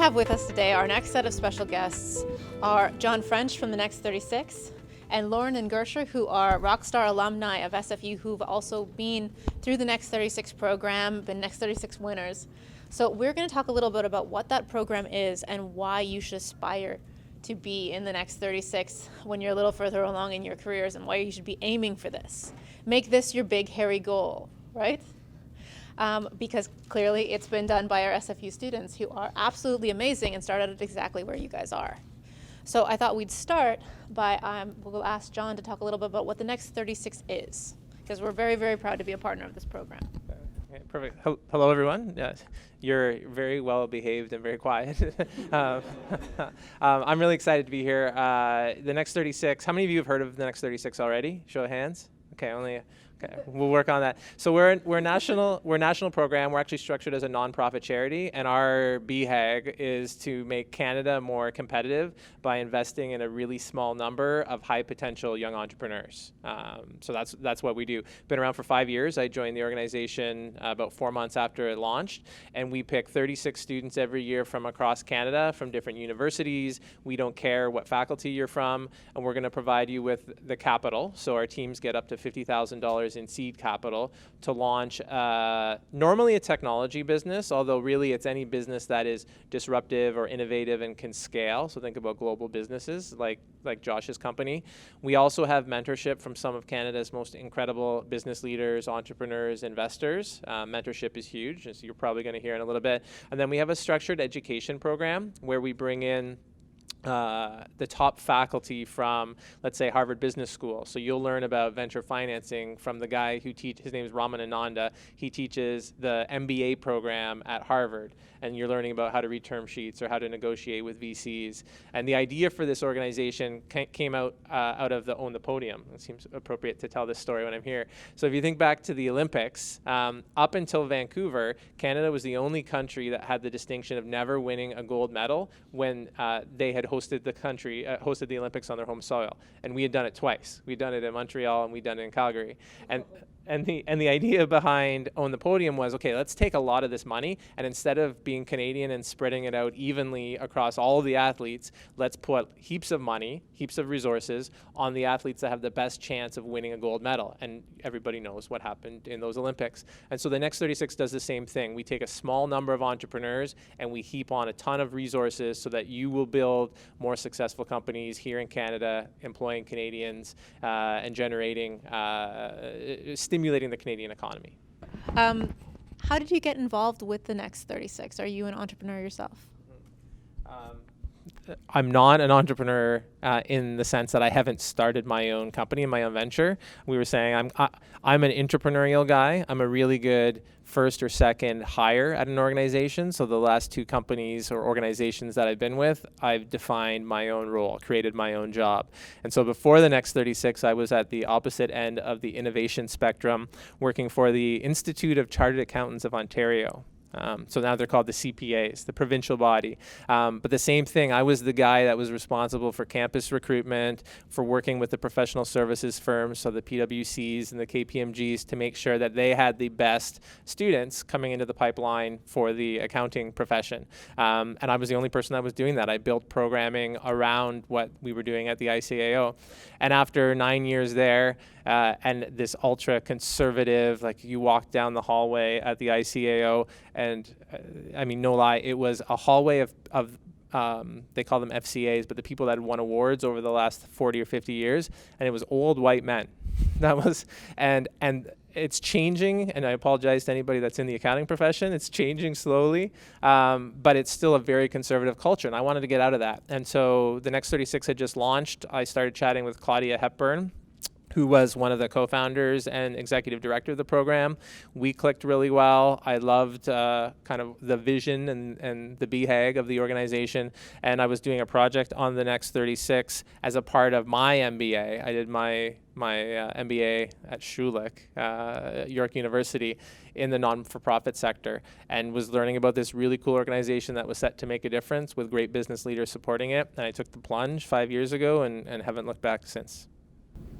have with us today, our next set of special guests are Jon French from the Next 36 and Lauren and Gursher, who are Rockstar alumni of SFU, who've also been through the Next 36 program, been Next 36 winners. So we're going to talk a little bit about what that program is and why you should aspire to be in the Next 36 when you're a little further along in your careers, and why you should be aiming for this. Make this your big, hairy goal, right? Because clearly it's been done by our SFU students who are absolutely amazing and started at exactly where you guys are. So I thought we'd start by, we'll ask Jon to talk a little bit about what the Next 36 is, because we're very, very proud to be a partner of this program. Okay, perfect. Hello, everyone. Yes, you're very well behaved and very quiet. I'm really excited to be here. The Next 36, how many of you have heard of the Next 36 already? Show of hands. Okay, okay, we'll work on that. So we're a national program. We're actually structured as a nonprofit charity, and our BHAG is to make Canada more competitive by investing in a really small number of high potential young entrepreneurs. So that's what we do. Been around for 5 years. I joined the organization about 4 months after it launched, and we pick 36 students every year from across Canada, from different universities. We don't care what faculty you're from, and we're going to provide you with the capital. So our teams get up to $50,000 in seed capital to launch normally a technology business, although really it's any business that is disruptive or innovative and can scale. So think about global businesses like Josh's company. We also have mentorship from some of Canada's most incredible business leaders, entrepreneurs, investors. Mentorship is huge, as you're probably going to hear in a little bit. And then we have a structured education program where we bring in the top faculty from, let's say, Harvard Business School. So you'll learn about venture financing from the guy who his name is Raman Ananda. He teaches the MBA program at Harvard, and you're learning about how to read term sheets or how to negotiate with VCs. And the idea for this organization came out of the Own the Podium. It seems appropriate to tell this story when I'm here. So if you think back to the Olympics, up until Vancouver, Canada was the only country that had the distinction of never winning a gold medal when they had hosted the Olympics on their home soil, and we had done it twice. We'd done it in Montreal and we'd done it in Calgary, and the idea behind Own the Podium was, okay, let's take a lot of this money, and instead of being Canadian and spreading it out evenly across all of the athletes, let's put heaps of money, heaps of resources on the athletes that have the best chance of winning a gold medal. And everybody knows what happened in those Olympics. And so the Next 36 does the same thing. We take a small number of entrepreneurs and we heap on a ton of resources so that you will build more successful companies here in Canada, employing Canadians and generating stimulating the Canadian economy. How did you get involved with the Next 36? Are you an entrepreneur yourself? I'm not an entrepreneur in the sense that I haven't started my own company and my own venture. We were saying I'm an entrepreneurial guy. I'm a really good first or second hire at an organization. So the last 2 companies or organizations that I've been with, I've defined my own role, created my own job. And so before the Next 36, I was at the opposite end of the innovation spectrum, working for the Institute of Chartered Accountants of Ontario. So now they're called the CPAs, the provincial body. But the same thing, I was the guy that was responsible for campus recruitment, for working with the professional services firms, so the PwCs and the KPMGs, to make sure that they had the best students coming into the pipeline for the accounting profession. And I was the only person that was doing that. I built programming around what we were doing at the ICAO. And after 9 years there, and this ultra conservative, like you walk down the hallway at the ICAO, and I mean, no lie, it was a hallway of they call them FCAs, but the people that had won awards over the last 40 or 50 years, and it was old white men. That was, and it's changing, and I apologize to anybody that's in the accounting profession. It's changing slowly, but it's still a very conservative culture, and I wanted to get out of that. And so the Next 36 had just launched. I started chatting with Claudia Hepburn, who was one of the co-founders and executive director of the program. We clicked really well. I loved kind of the vision and the BHAG of the organization. And I was doing a project on the Next 36 as a part of my MBA. I did my MBA at Schulich, York University, in the non-for-profit sector, and was learning about this really cool organization that was set to make a difference with great business leaders supporting it. And I took the plunge 5 years ago and haven't looked back since.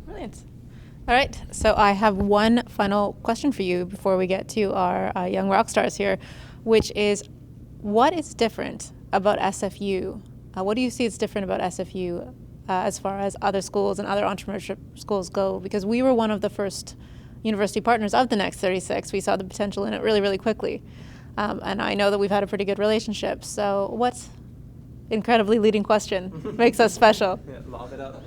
Brilliant. All right, so I have one final question for you before we get to our young rock stars here, which is, what is different about SFU? What do you see is different about SFU as far as other schools and other entrepreneurship schools go? Because we were one of the first university partners of the Next 36. We saw the potential in it really, really quickly. And I know that we've had a pretty good relationship. So what's incredibly leading question makes us special? Yeah, lob it up.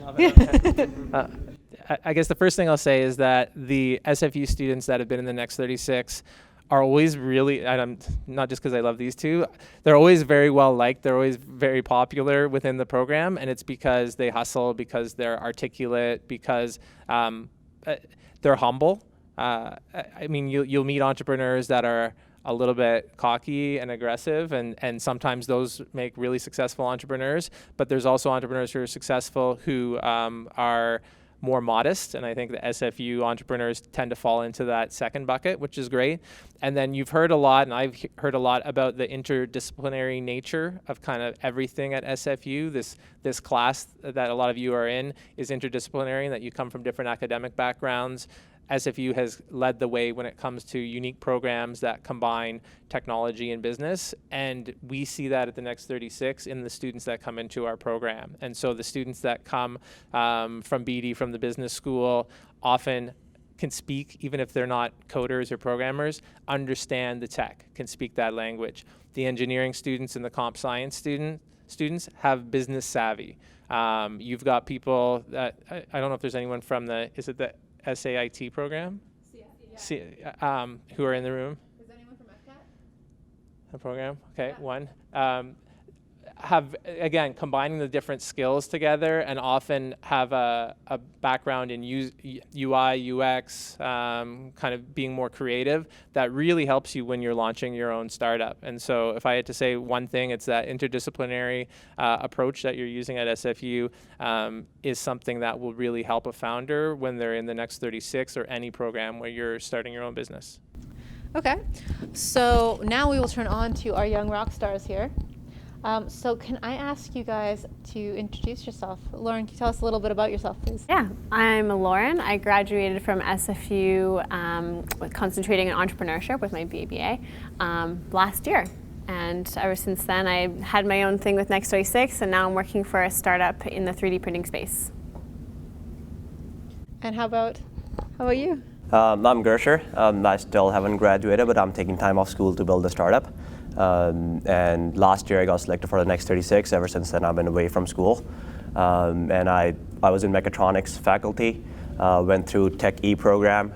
I guess the first thing I'll say is that the SFU students that have been in the Next 36 are always really, and I'm not just because I love these two, they're always very well liked. They're always very popular within the program, and it's because they hustle, because they're articulate, because they're humble. I mean, you'll meet entrepreneurs that are a little bit cocky and aggressive, and sometimes those make really successful entrepreneurs, but there's also entrepreneurs who are successful who are more modest, and I think the SFU entrepreneurs tend to fall into that second bucket, which is great. And then you've heard a lot, and I've heard a lot about the interdisciplinary nature of kind of everything at SFU. This class that a lot of you are in is interdisciplinary, and that you come from different academic backgrounds. SFU has led the way when it comes to unique programs that combine technology and business, and we see that at the Next 36 in the students that come into our program. And so the students that come from Beedie, from the business school, often can speak, even if they're not coders or programmers, understand the tech, can speak that language. The engineering students and the comp science students have business savvy. You've got people that, I don't know if there's anyone from the SAIT program? Yeah. Who are in the room? Is anyone from FCAT? The program? Okay, Yeah. one. Have, again, combining the different skills together, and often have a background in UI, UX, kind of being more creative, that really helps you when you're launching your own startup. And so if I had to say one thing, it's that interdisciplinary approach that you're using at SFU is something that will really help a founder when they're in the Next 36 or any program where you're starting your own business. Okay, so now we will turn on to our young rock stars here. So can I ask you guys to introduce yourself? Lauren, can you tell us a little bit about yourself, please? Yeah, I'm Lauren. I graduated from SFU with concentrating in entrepreneurship with my BBA last year. And ever since then, I had my own thing with Next 36, and now I'm working for a startup in the 3D printing space. And how about you? I'm Gursher. I still haven't graduated, but I'm taking time off school to build a startup. And last year I got selected for the Next 36. Ever since then I've been away from school. And I was in mechatronics faculty, went through Tech E program.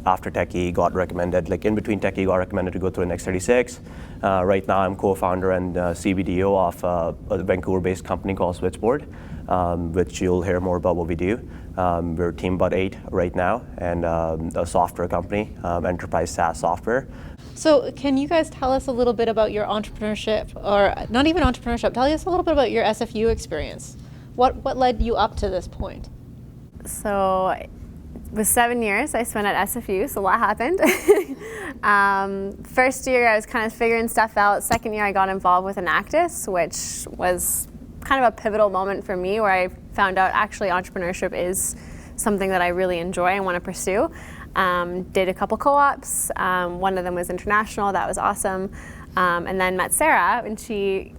After Tech E got recommended, like in between Tech E got recommended to go to the Next 36. Right now I'm co-founder and CBDO of a Vancouver-based company called Switchboard, which you'll hear more about what we do. We're a team about 8 right now, and a software company, enterprise SaaS software. So can you guys tell us a little bit about your entrepreneurship, or not even entrepreneurship, tell us a little bit about your SFU experience. What led you up to this point? So it was 7 years I spent at SFU, so a lot happened. First year I was kind of figuring stuff out. Second year I got involved with Enactus, which was kind of a pivotal moment for me, where I found out actually entrepreneurship is something that I really enjoy and want to pursue. Did a couple co-ops. One of them was international. That was awesome. And then met Sara, and she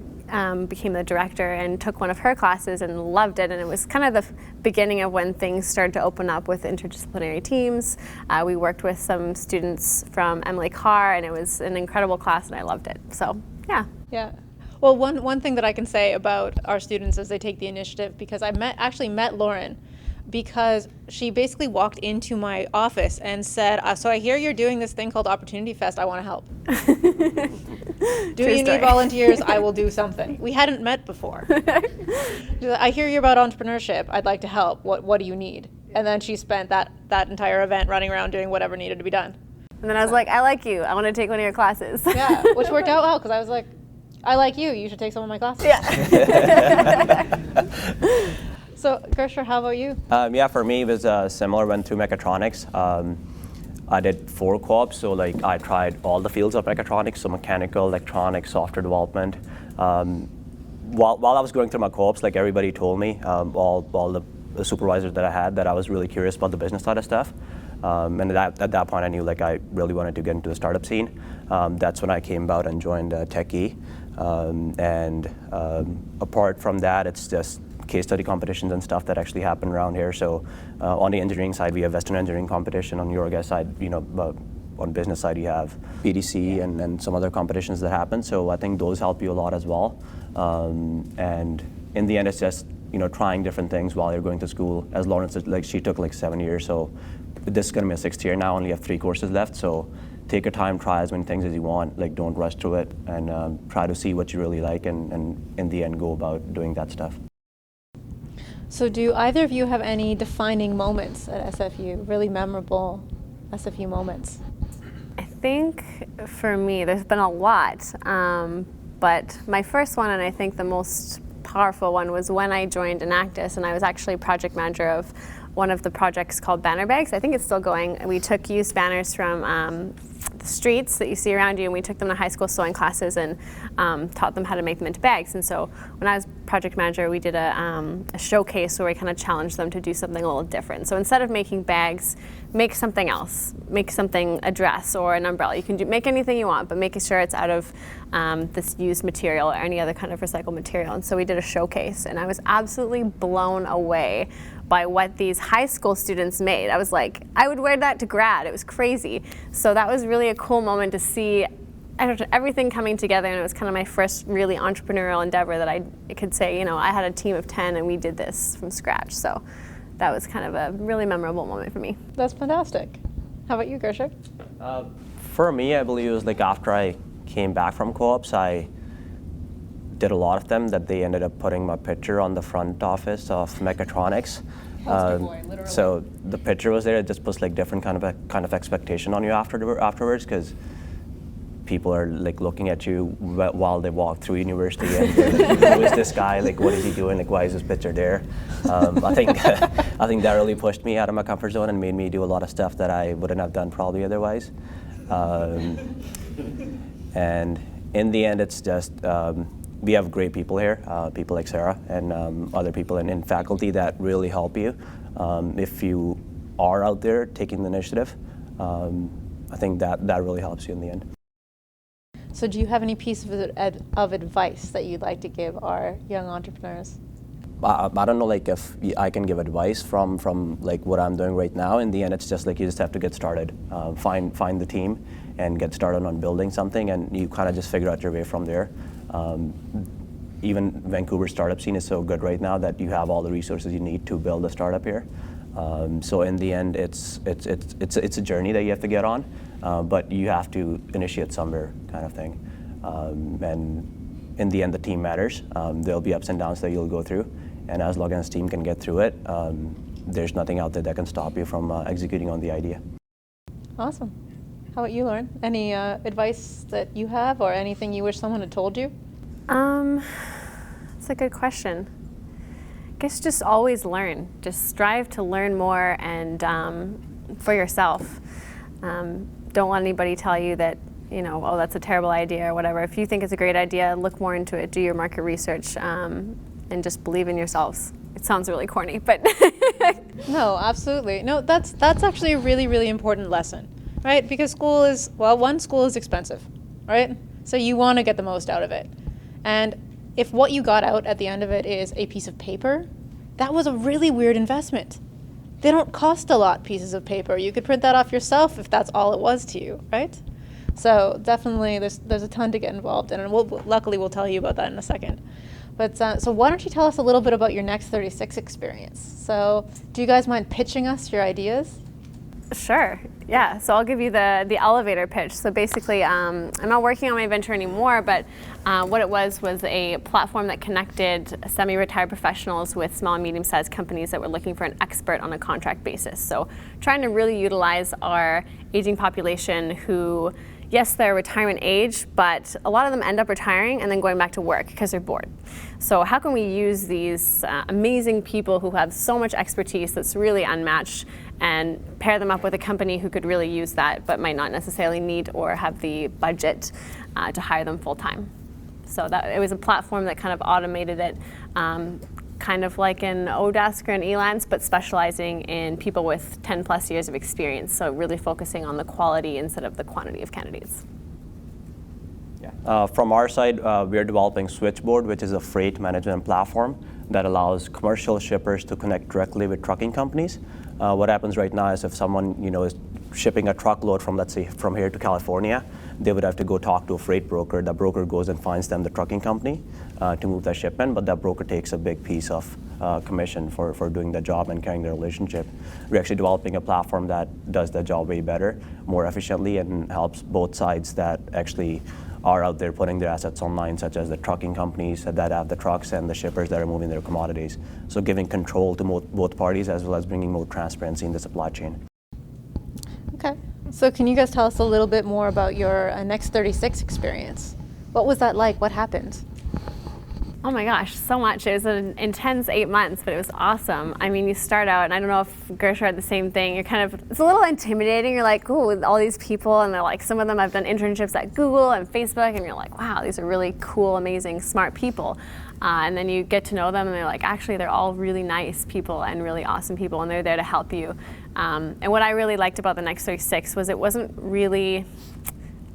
became the director, and took one of her classes and loved it. And it was kind of the beginning of when things started to open up with interdisciplinary teams. We worked with some students from Emily Carr, and it was an incredible class, and I loved it. So, yeah. Yeah. Well, one thing that I can say about our students as they take the initiative, because I actually met Lauren, because she basically walked into my office and said, so I hear you're doing this thing called Opportunity Fest, I want to help. Do you need volunteers? I will do something. We hadn't met before. I hear you're about entrepreneurship, I'd like to help. What do you need? And then she spent that entire event running around doing whatever needed to be done. And then I was like, I like you, I want to take one of your classes. Yeah, which worked out well, because I was like, I like you, you should take some of my classes. Yeah. So, Gursher, how about you? Yeah, for me it was similar. Went through mechatronics. I did 4 co-ops, so like I tried all the fields of mechatronics, so mechanical, electronics, software development. While I was going through my co-ops, like everybody told me, all the supervisors that I had, that I was really curious about the business side of stuff. And at that point I knew like I really wanted to get into the startup scene. That's when I came about and joined Tech E. And apart from that, it's just case study competitions and stuff that actually happen around here. So on the engineering side, we have Western Engineering Competition. On your guys' side, on business side, you have BDC and some other competitions that happen. So I think those help you a lot as well. And in the end, it's just trying different things while you're going to school. As Lauren said, like she took like 7 years, so this is going to be a 6th year now. Only have 3 courses left, so take your time, try as many things as you want. Like don't rush through it, and try to see what you really like, and in the end, go about doing that stuff. So do either of you have any defining moments at SFU, really memorable SFU moments? I think for me, there's been a lot, but my first one, and I think the most powerful one, was when I joined Enactus, and I was actually project manager of one of the projects called Banner Bags. I think it's still going. We took used banners from the streets that you see around you, and we took them to high school sewing classes and taught them how to make them into bags. And so when I was project manager, we did a showcase where we kind of challenged them to do something a little different. So instead of making bags, make something else. Make something, a dress or an umbrella. You can make anything you want, but making sure it's out of this used material or any other kind of recycled material. And so we did a showcase, and I was absolutely blown away by what these high school students made. I was like, I would wear that to grad. It was crazy. So that was really a cool moment to see everything coming together, and it was kind of my first really entrepreneurial endeavor that I could say, I had a team of 10 and we did this from scratch. So that was kind of a really memorable moment for me. That's fantastic. How about you, Gursher? For me, I believe it was like after I came back from co-ops, I did a lot of them that they ended up putting my picture on the front office of mechatronics. So the picture was there. It just puts like different kind of expectation on you afterwards, because people are like looking at you while they walk through university, and like, who is this guy? Like, what is he doing? Like, why is this picture there? I think I think that really pushed me out of my comfort zone and made me do a lot of stuff that I wouldn't have done probably otherwise. And in the end, it's just we have great people here, people like Sara and other people in faculty that really help you. If you are out there taking the initiative, I think that really helps you in the end. So do you have any piece of advice that you'd like to give our young entrepreneurs? I don't know, like if I can give advice from like what I'm doing right now. In the end, it's just like you just have to get started, find the team, and get started on building something, and you kind of just figure out your way from there. Even Vancouver startup scene is so good right now that you have all the resources you need to build a startup here. So in the end, it's a journey that you have to get on, but you have to initiate somewhere, kind of thing. And in the end, the team matters. There'll be ups and downs that you'll go through, and as long as the team can get through it, there's nothing out there that can stop you from executing on the idea. Awesome. How about you, Lauren? Any advice that you have, or anything you wish someone had told you? That's a good question. I guess just always learn. Just strive to learn more, and for yourself. Don't let anybody tell you that, oh, that's a terrible idea or whatever. If you think it's a great idea, look more into it, do your market research, and just believe in yourselves. It sounds really corny, but. No, absolutely. No, that's actually a really, really important lesson, right? Because school is expensive, right? So you want to get the most out of it. And if what you got out at the end of it is a piece of paper, that was a really weird investment. They don't cost a lot, pieces of paper. You could print that off yourself if that's all it was to you, right? So definitely there's a ton to get involved in, and luckily we'll tell you about that in a second. But so why don't you tell us a little bit about your Next 36 experience? So do you guys mind pitching us your ideas? Sure. Yeah. So I'll give you the elevator pitch. So basically, I'm not working on my venture anymore, but what it was a platform that connected semi-retired professionals with small and medium-sized companies that were looking for an expert on a contract basis. So trying to really utilize our aging population who, yes, they're retirement age, but a lot of them end up retiring and then going back to work because they're bored. So how can we use these amazing people who have so much expertise that's really unmatched and pair them up with a company who could really use that but might not necessarily need or have the budget to hire them full time. So it was a platform that kind of automated it, kind of like an Odesk or an Elance, but specializing in people with 10 plus years of experience. So really focusing on the quality instead of the quantity of candidates. Yeah. From our side, we're developing Switchboard, which is a freight management platform that allows commercial shippers to connect directly with trucking companies. What happens right now is if someone is shipping a truckload from, let's say, from here to California, they would have to go talk to a freight broker. The broker goes and finds them the trucking company to move that shipment, but that broker takes a big piece of commission for doing the job and carrying the relationship. We're actually developing a platform that does the job way better, more efficiently, and helps both sides that actually are out there putting their assets online, such as the trucking companies that have the trucks and the shippers that are moving their commodities. So giving control to both parties, as well as bringing more transparency in the supply chain. Okay. So can you guys tell us a little bit more about your Next 36 experience? What was that like? What happened? Oh my gosh, so much. It was an intense 8 months, but it was awesome. I mean, you start out, and I don't know if Gursher had the same thing. It's a little intimidating. You're like, ooh, with all these people, and they're like, some of them have done internships at Google and Facebook, and you're like, wow, these are really cool, amazing, smart people. And then you get to know them, and they're like, actually, they're all really nice people and really awesome people, and they're there to help you. And what I really liked about the Next 36 was it wasn't really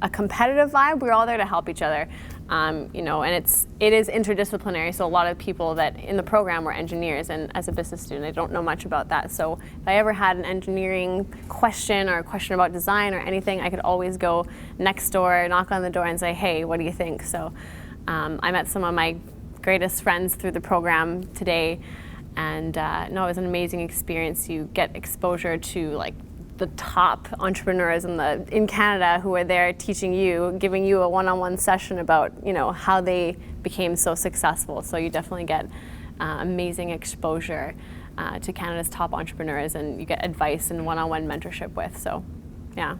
a competitive vibe. We were all there to help each other. And it is interdisciplinary, so a lot of people that in the program were engineers, and as a business student I don't know much about that, so if I ever had an engineering question or a question about design or anything, I could always go next door, knock on the door and say, hey, what do you think? So I met some of my greatest friends through the program today, and no, it was an amazing experience. You get exposure to like the top entrepreneurs in Canada who are there teaching you, giving you a one-on-one session about how they became so successful. So you definitely get amazing exposure to Canada's top entrepreneurs, and you get advice and one-on-one mentorship with. So, yeah.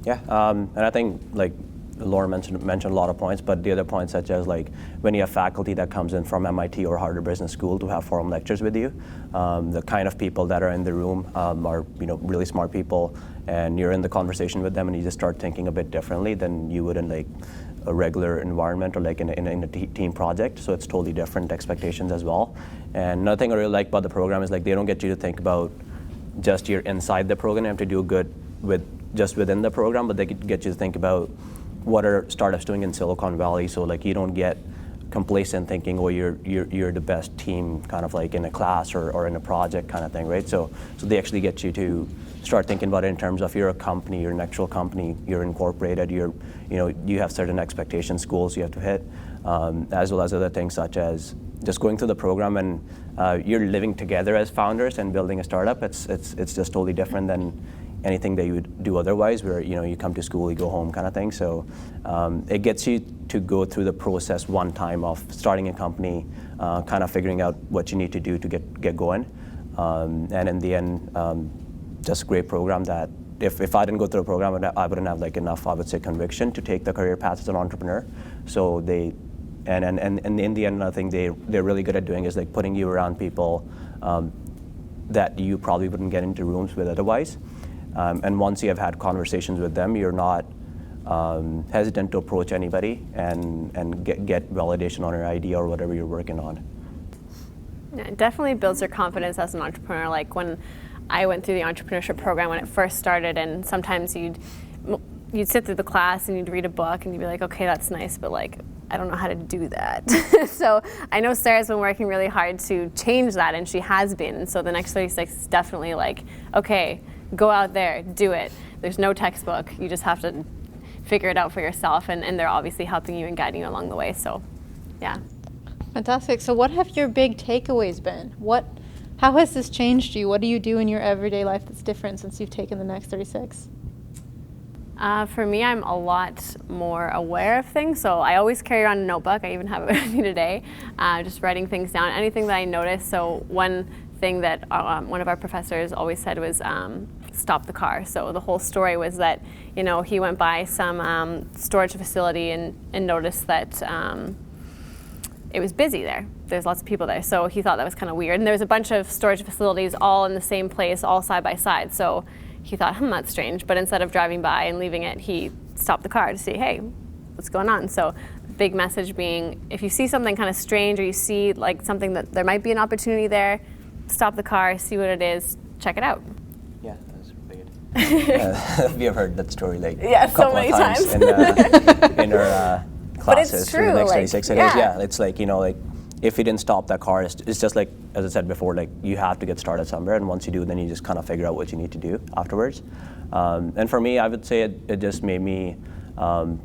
Yeah, and I think like Laura mentioned a lot of points, but the other points, such as like when you have faculty that comes in from MIT or Harvard Business School to have forum lectures with you, the kind of people that are in the room are really smart people, and you're in the conversation with them, and you just start thinking a bit differently than you would in like a regular environment or like in a team project. So it's totally different expectations as well. And another thing I really like about the program is like they don't get you to think about just you're inside the program. You have to do good just within the program, but they get you to think about what are startups doing in Silicon Valley. So like you don't get complacent thinking, oh, you're the best team kind of like in a class or in a project kind of thing, right? So they actually get you to start thinking about it in terms of you're a company, you're an actual company, you're incorporated, you have certain expectations, goals you have to hit, as well as other things such as just going through the program and you're living together as founders and building a startup. It's just totally different than anything that you would do otherwise, where you come to school, you go home kind of thing. So it gets you to go through the process one time of starting a company, kind of figuring out what you need to do to get going. And in the end, just a great program that if I didn't go through the program, I wouldn't have like enough, I would say, conviction to take the career path as an entrepreneur. So and in the end, I think they're really good at doing is like putting you around people that you probably wouldn't get into rooms with otherwise. And once you have had conversations with them, you're not hesitant to approach anybody and get validation on your idea or whatever you're working on. Yeah, it definitely builds your confidence as an entrepreneur. Like when I went through the entrepreneurship program when it first started, and sometimes you'd sit through the class and you'd read a book and you'd be like, okay, that's nice, but like, I don't know how to do that. So I know Sara's been working really hard to change that, and she has been. And so the Next 36 is definitely like, okay, go out there, do it. There's no textbook. You just have to figure it out for yourself, and they're obviously helping you and guiding you along the way. So, yeah. Fantastic. So what have your big takeaways been? How has this changed you? What do you do in your everyday life that's different since you've taken the Next 36? For me, I'm a lot more aware of things. So I always carry around a notebook. I even have it with me today, just writing things down, anything that I notice. So one thing that one of our professors always said was stop the car. So the whole story was that he went by some storage facility and noticed that it was busy there. There's lots of people there. So he thought that was kind of weird. And there was a bunch of storage facilities all in the same place, all side by side. So he thought, that's strange. But instead of driving by and leaving it, he stopped the car to see, hey, what's going on? So big message being, if you see something kind of strange, or you see like something that there might be an opportunity there, stop the car, see what it is, check it out. Yeah, that's pretty good. We have heard that story like Yeah, a couple so many of times times. in our But it's classes true, for the next like, 36. It yeah. is, yeah. It's like, you know, like if you didn't stop that car, it's just like, as I said before, like you have to get started somewhere, and once you do, then you just kind of figure out what you need to do afterwards. And for me, I would say it just made me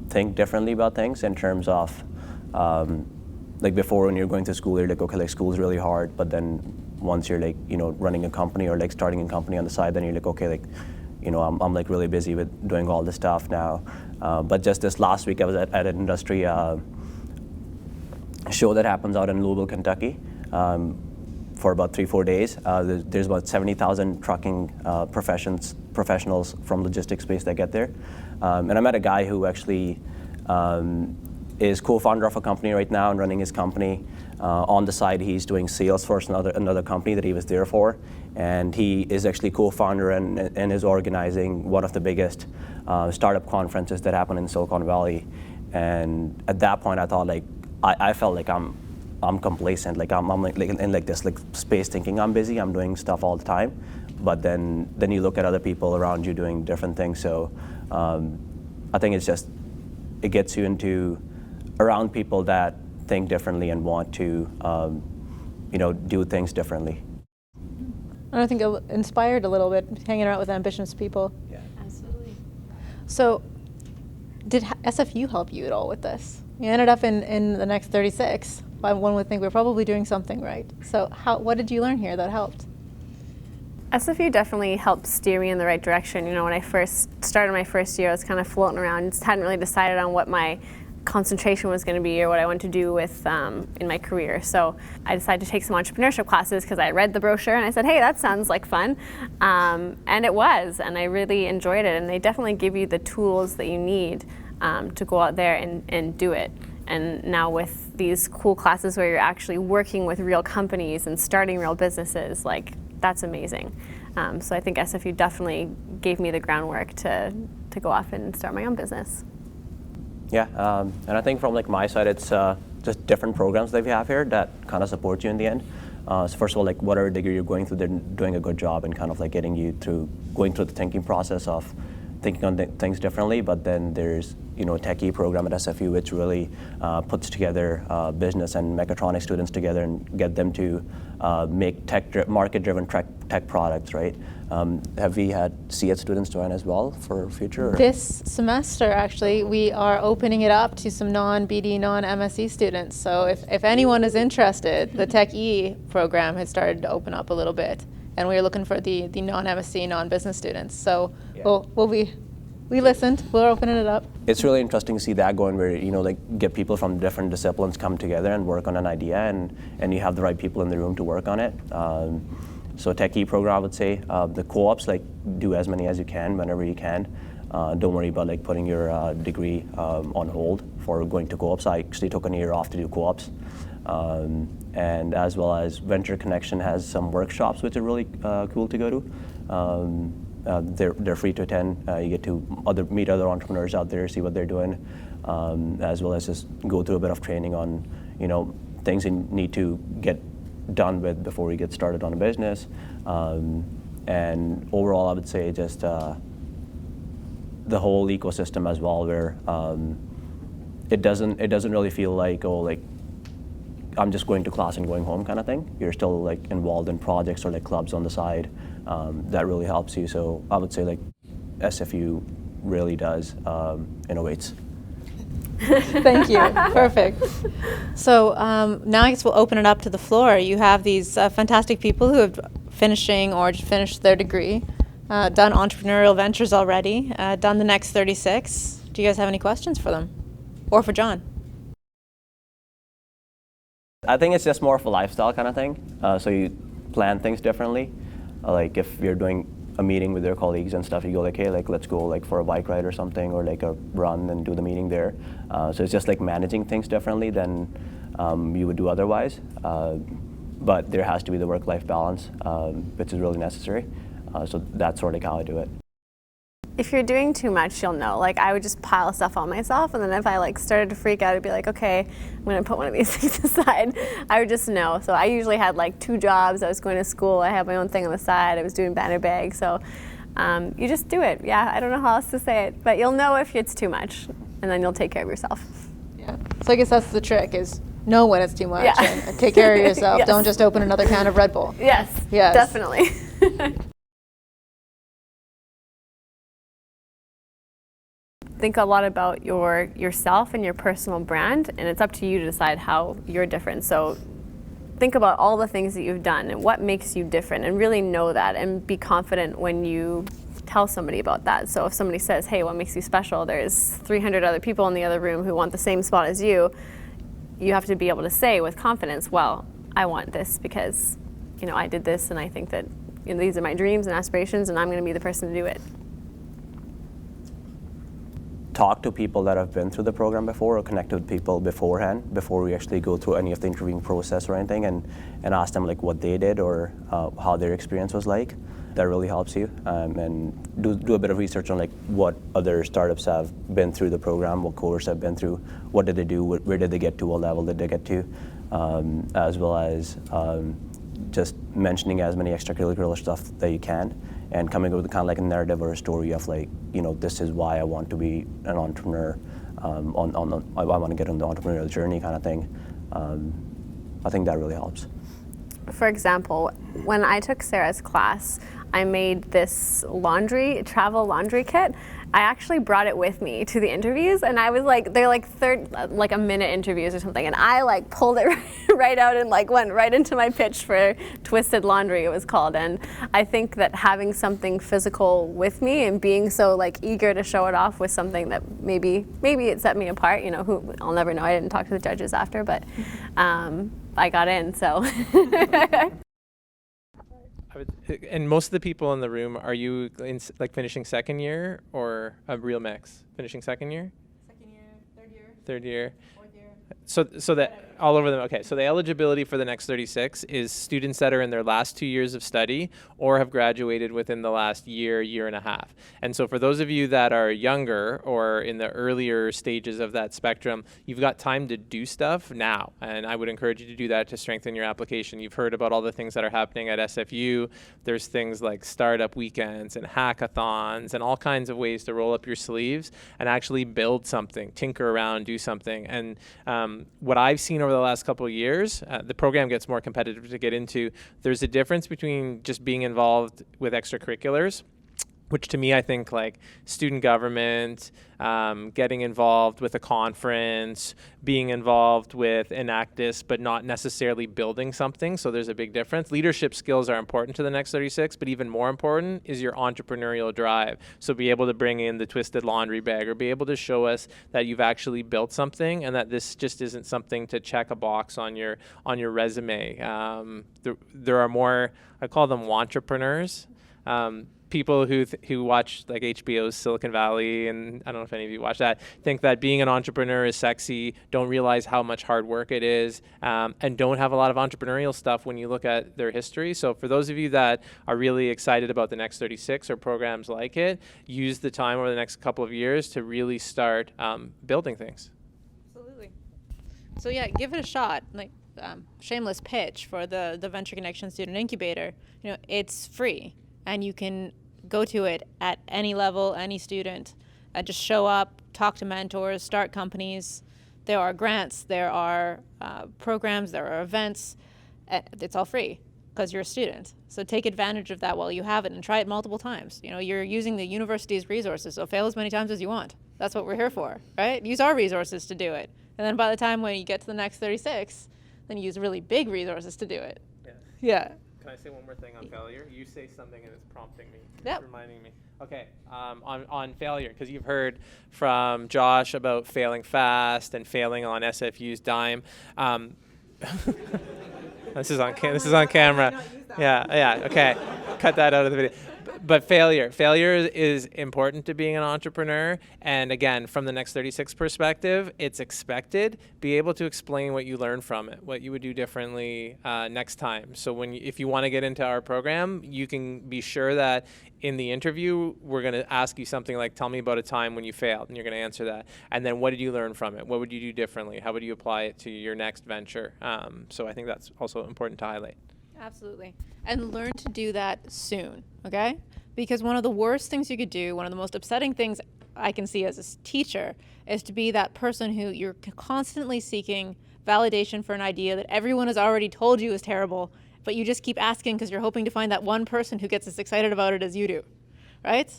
think differently about things in terms of, like before when you're going to school, you're like, okay, like school's really hard, but then once you're like, you know, running a company or like starting a company on the side, then you're like, okay, like, you know, I'm like really busy with doing all this stuff now. But just this last week, I was at an industry show that happens out in Louisville, Kentucky, for about 3-4 days. There's about 70,000 trucking professionals from logistics space that get there. And I met a guy who actually is co-founder of a company right now and running his company. On the side, he's doing sales for another company that he was there for. And he is actually co-founder and is organizing one of the biggest startup conferences that happen in Silicon Valley. And at that point, I thought like, I felt like I'm complacent, like I'm like in like this like space thinking I'm busy, I'm doing stuff all the time. But then you look at other people around you doing different things. So I think it's just, it gets you into around people that think differently and want to, you know, do things differently. And I think inspired a little bit, hanging out with ambitious people. Yeah. Absolutely. So, did SFU help you at all with this? You ended up in the next 36. One would think we're probably doing something right. So, what did you learn here that helped? SFU definitely helped steer me in the right direction. You know, when I first started my first year, I was kind of floating around, just hadn't really decided on what my concentration was going to be or what I wanted to do with in my career. So I decided to take some entrepreneurship classes because I read the brochure and I said, hey, that sounds like fun. And it was, and I really enjoyed it. And they definitely give you the tools that you need to go out there and do it. And now with these cool classes where you're actually working with real companies and starting real businesses, like that's amazing. So I think SFU definitely gave me the groundwork to go off and start my own business. Yeah, and I think from like my side, it's just different programs that we have here that kind of support you in the end. So first of all, like whatever degree you're going through, they're doing a good job in kind of like getting you through, going through the thinking process of thinking on things differently. But then there's, you know, a techie program at SFU which really puts together business and mechatronics students together and get them to make market-driven tech products, right? Have we had CS students join as well for future? Or? This semester, actually, we are opening it up to some non-BD, non-MSc students. So if anyone is interested, the Tech E program has started to open up a little bit. And we are looking for the non-MSc, non-business students. So yeah. We listened, we're opening it up. It's really interesting to see that going where, you know, like get people from different disciplines come together and work on an idea and you have the right people in the room to work on it. So Tech E program, I would say, the co-ops, like do as many as you can whenever you can. Don't worry about like putting your degree on hold for going to co-ops. I actually took a year off to do co-ops. And as well as Venture Connection has some workshops which are really cool to go to. They're free to attend. You get to meet other entrepreneurs out there, see what they're doing, as well as just go through a bit of training on, you know, things you need to get done with before you get started on a business. And overall, I would say just the whole ecosystem as well, where it doesn't really feel like, oh, like I'm just going to class and going home kind of thing. You're still like involved in projects or like clubs on the side. That really helps you. So I would say like SFU really does innovates. Thank you. Perfect. So now I guess we'll open it up to the floor. You have these fantastic people who have finishing or just finished their degree, done entrepreneurial ventures already, done the next 36. Do you guys have any questions for them? Or for Jon? I think it's just more of a lifestyle kind of thing. So you plan things differently. Like if you're doing a meeting with your colleagues and stuff, you go like, hey, like let's go like for a bike ride or something, or like a run and do the meeting there. So it's just like managing things differently than you would do otherwise. But there has to be the work-life balance, which is really necessary. So that's sort of how I do it. If you're doing too much, you'll know. Like I would just pile stuff on myself, and then if I like started to freak out, I'd be like, okay, I'm gonna put one of these things aside. I would just know. So I usually had like 2 jobs. I was going to school. I had my own thing on the side. I was doing banner bags. So you just do it. Yeah, I don't know how else to say it, but you'll know if it's too much, and then you'll take care of yourself. Yeah. So I guess that's the trick, is know when it's too much, Yeah. and take care of yourself. Yes. Don't just open another can of Red Bull. Yes, Yes. definitely. Think a lot about yourself and your personal brand, and it's up to you to decide how you're different. So think about all the things that you've done and what makes you different, and really know that, and be confident when you tell somebody about that. So if somebody says, hey, what makes you special? There's 300 other people in the other room who want the same spot as you. You have to be able to say with confidence, well, I want this because, I did this, and I think that these are my dreams and aspirations, and I'm going to be the person to do it. Talk to people that have been through the program before, or connect with people beforehand, before we actually go through any of the interviewing process or anything, and ask them like what they did or how their experience was like. That really helps you, and do a bit of research on like what other startups have been through the program, what cohorts have been through, what did they do, where did they get to, what level did they get to, as well as just mentioning as many extracurricular stuff that you can, and coming up with kind of like a narrative or a story of like, this is why I want to be an entrepreneur, I want to get on the entrepreneurial journey kind of thing. I think that really helps. For example, when I took Sarah's class, I made this travel laundry kit. I actually brought it with me to the interviews, and I was like, they're like a minute interviews or something, and I like pulled it right out and like went right into my pitch for Twisted Laundry, it was called. And I think that having something physical with me and being so like eager to show it off was something that maybe it set me apart. Who I'll never know. I didn't talk to the judges after, but I got in, so. And most of the people in the room, are you finishing second year or a real mix? Finishing second year? Second year, third year, Third year. fourth year. So that all over them. Okay, so the eligibility for the Next 36 is students that are in their last 2 years of study or have graduated within the last year and a half. And so for those of you that are younger or in the earlier stages of that spectrum, you've got time to do stuff now. And I would encourage you to do that to strengthen your application. You've heard about all the things that are happening at SFU. There's things like startup weekends and hackathons and all kinds of ways to roll up your sleeves and actually build something, tinker around, do something. And what I've seen over the last couple of years, the program gets more competitive to get into. There's a difference between just being involved with extracurriculars, which to me, I think like student government, getting involved with a conference, being involved with Enactus, but not necessarily building something. So there's a big difference. Leadership skills are important to the Next 36, but even more important is your entrepreneurial drive. So be able to bring in the Twisted Laundry bag, or be able to show us that you've actually built something and that this just isn't something to check a box on your resume. There are more, I call them entrepreneurs. People who watch like HBO's Silicon Valley, and I don't know if any of you watch that, think that being an entrepreneur is sexy, don't realize how much hard work it is, and don't have a lot of entrepreneurial stuff when you look at their history. So for those of you that are really excited about the Next 36 or programs like it, use the time over the next couple of years to really start building things. Absolutely. So yeah, give it a shot. Like shameless pitch for the Venture Connection Student Incubator. It's free. And you can go to it at any level, any student. Just show up, talk to mentors, start companies. There are grants, there are programs, there are events. It's all free because you're a student. So take advantage of that while you have it and try it multiple times. You're using the university's resources, so fail as many times as you want. That's what we're here for, right? Use our resources to do it. And then by the time when you get to the Next 36, then you use really big resources to do it. Yeah. Yeah. Can I say one more thing on failure? You say something and it's prompting me. Yep. It's reminding me. Okay, on failure, because you've heard from Josh about failing fast and failing on SFU's dime. This is on camera. Yeah. Okay, cut that out of the video. But failure is important to being an entrepreneur. And again, from the Next 36 perspective, it's expected. Be able to explain what you learned from it, what you would do differently next time. So if you want to get into our program, you can be sure that in the interview, we're going to ask you something like, tell me about a time when you failed, and you're going to answer that. And then what did you learn from it? What would you do differently? How would you apply it to your next venture? So I think that's also important to highlight. Absolutely. And learn to do that soon, okay? Because one of the worst things you could do, one of the most upsetting things I can see as a teacher, is to be that person who you're constantly seeking validation for an idea that everyone has already told you is terrible, but you just keep asking because you're hoping to find that one person who gets as excited about it as you do, right?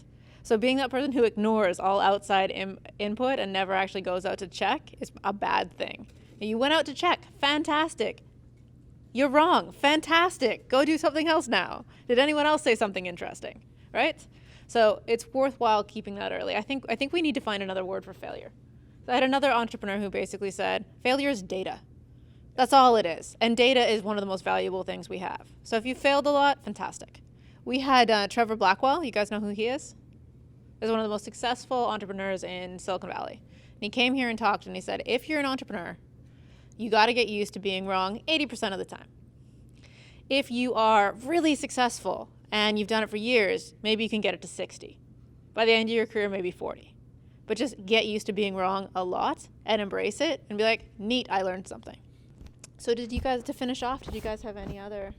So being that person who ignores all outside input and never actually goes out to check is a bad thing. You went out to check, fantastic. You're wrong, fantastic. Go do something else now. Did anyone else say something interesting, right? So it's worthwhile keeping that early. I think we need to find another word for failure. So I had another entrepreneur who basically said, failure is data. That's all it is. And data is one of the most valuable things we have. So if you failed a lot, fantastic. We had Trevor Blackwell. You guys know who he is? He's one of the most successful entrepreneurs in Silicon Valley. And he came here and talked, and he said, if you're an entrepreneur, you got to get used to being wrong 80% of the time. If you are really successful and you've done it for years, maybe you can get it to 60. By the end of your career, maybe 40. But just get used to being wrong a lot and embrace it and be like, neat, I learned something. So did you guys, to finish off, did you guys have any other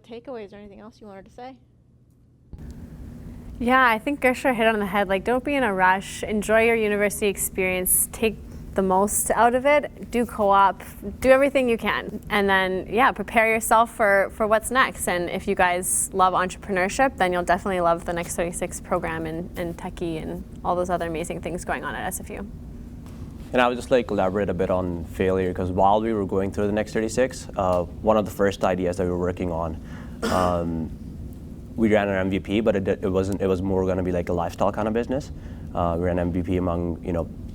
takeaways or anything else you wanted to say? Yeah, I think Gursher hit on the head. Like, don't be in a rush. Enjoy your university experience. Take the most out of it. Do co-op. Do everything you can. And then, yeah, prepare yourself for what's next. And if you guys love entrepreneurship, then you'll definitely love the Next 36 program and Techie and all those other amazing things going on at SFU. And I would just like elaborate a bit on failure, because while we were going through the Next 36, one of the first ideas that we were working on, we ran an MVP, but it was more going to be like a lifestyle kind of business. We ran MVP among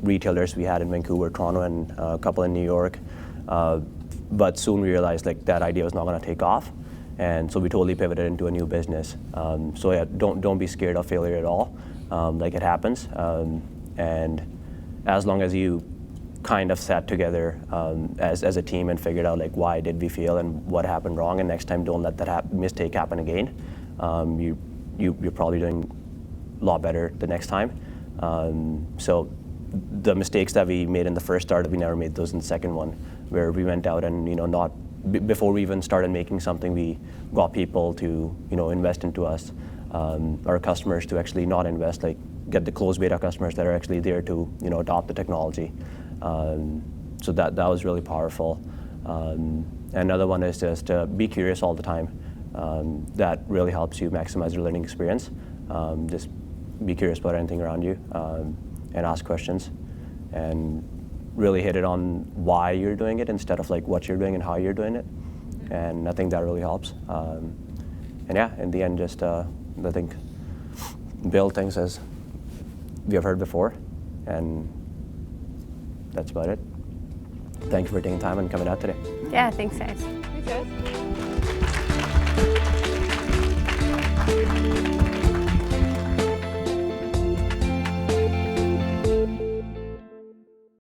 retailers we had in Vancouver, Toronto, and a couple in New York. But soon we realized like that idea was not going to take off, and so we totally pivoted into a new business. So yeah, don't be scared of failure at all. Like, it happens, and as long as you kind of sat together as a team and figured out like why did we fail and what happened wrong, and next time don't let that mistake happen again. You're probably doing a lot better the next time. So the mistakes that we made in the first startup, we never made those in the second one, where we went out and before we even started making something, we got people to invest into us, our customers to actually not invest, like get the closed beta customers that are actually there to adopt the technology. So that was really powerful. Another one is just be curious all the time. That really helps you maximize your learning experience. Just be curious about anything around you and ask questions, and really hit it on why you're doing it instead of like what you're doing and how you're doing it. And I think that really helps. And yeah, in the end, just I think build things as we have heard before, and that's about it. Thank you for taking time and coming out today. Yeah, thanks, guys. Thanks, guys.